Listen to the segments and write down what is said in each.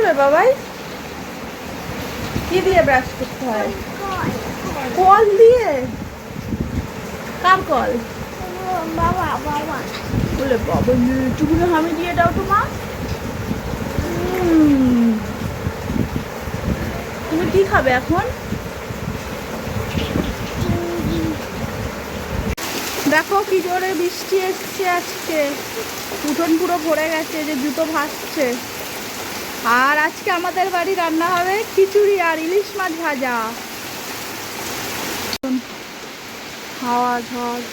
করবে বাবাই? কি দিয়ে ব্রাশ করতে হয়? কল দিয়ে? কার কল? বাবা বাবা বলে বাবা চুগুলো হামি দিয়ে দাও তো মা। তুমি কি খাবে এখন? দেখো কি জোরে বৃষ্টি এসছে আজকে, উঠোন পুরো ভরে গেছে, যে জুতো ভাসছে। আর আজকে আমাদের বাড়ি রান্না হবে খিচুড়ি আর ইলিশ মাছ ভাজা। হাওয়া ঝড়।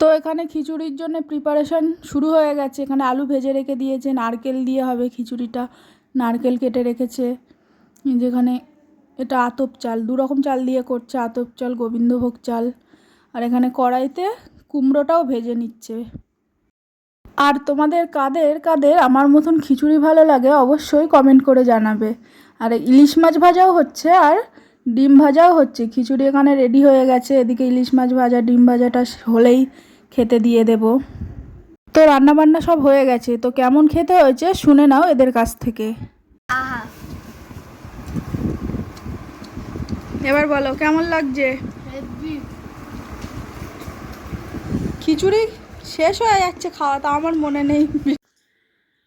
তো এখানে খিচুড়ির জন্য প্রিপারেশন শুরু হয়ে গেছে। এখানে আলু ভেজে রেখে দিয়েছে, নারকেল দিয়ে হবে খিচুড়িটা, নারকেল কেটে রেখেছে। যেখানে এটা আতপ চাল, দু রকম চাল দিয়ে করছে, আতপ চাল, গোবিন্দভোগ চাল। আর এখানে কড়াইতে কুমড়োটাও ভেজে নিচ্ছে। আর তোমাদের কাদের কাদের আমার মতন খিচুড়ি ভালো লাগে অবশ্যই কমেন্ট করে জানাবে। আর ইলিশ মাছ ভাজাও হচ্ছে আর ডিম ভাজাও হচ্ছে। খিচুড়ি এখানে রেডি হয়ে গেছে, এদিকে ইলিশ মাছ ভাজা, ডিম ভাজাটা হলেই খেতে দিয়ে দেব। তো রান্নাবান্না সব হয়ে গেছে, তো কেমন খেতে হয়েছে শুনে নাও এদের কাছ থেকে। আহা এবার বলো কেমন লাগছে? খিচুড়ি শেষ হয়ে যাচ্ছে খাওয়া, তা আমার মনে নেই।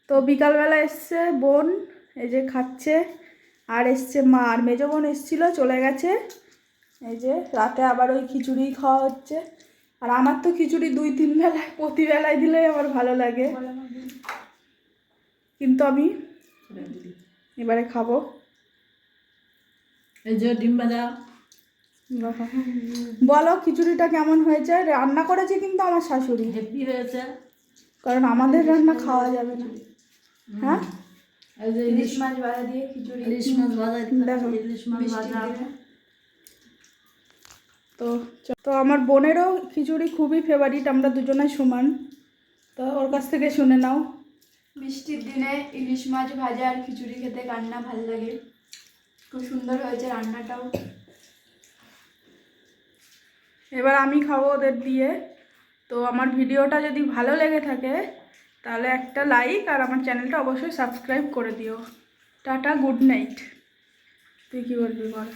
তো বিকালবেলা এসছে বোন, এই যে খাচ্ছে। আর এসছে মা, আর মেজো বোন এসেছিলো চলে গেছে। এই যে রাতে আবার ওই খিচুড়ি খাওয়া হচ্ছে। আর আমার তো খিচুড়ি 2-3 বেলায় প্রতি বেলায় দিলেই আমার ভালো লাগে, কিন্তু আমি এবারে খাবো। এই যে ডিম ভাজা। বলো খিচুড়িটা কেমন হয়েছে? রান্না করেছে কিন্তু আমার শাশুড়ি, হেভি হয়েছে। কারণ আমাদের রান্না খাওয়া যাবে না। হ্যাঁ, এই যে ইলিশ মাছ ভাজা দিয়ে খিচুড়ি, ইলিশ মাছ ভাজা, দেখো ইলিশ মাছ ভাজা। তো তো আমার বোনেরও খিচুড়ি খুবই ফেভারিট, আমরা দুজনে সমান। তো ওর কাছ থেকে শুনে নাও। বৃষ্টির দিনে ইলিশ মাছ ভাজা আর খিচুড়ি খেতে কার না ভালো লাগে। খুব সুন্দর হয়েছে রান্নাটাও। এবার আমি খাবো ওদের দিয়ে। তো আমার ভিডিওটা যদি ভালো লেগে থাকে তাহলে একটা লাইক আর আমার চ্যানেলটা অবশ্যই সাবস্ক্রাইব করে দিও। Tata, good night. তুই কি বলবি বল?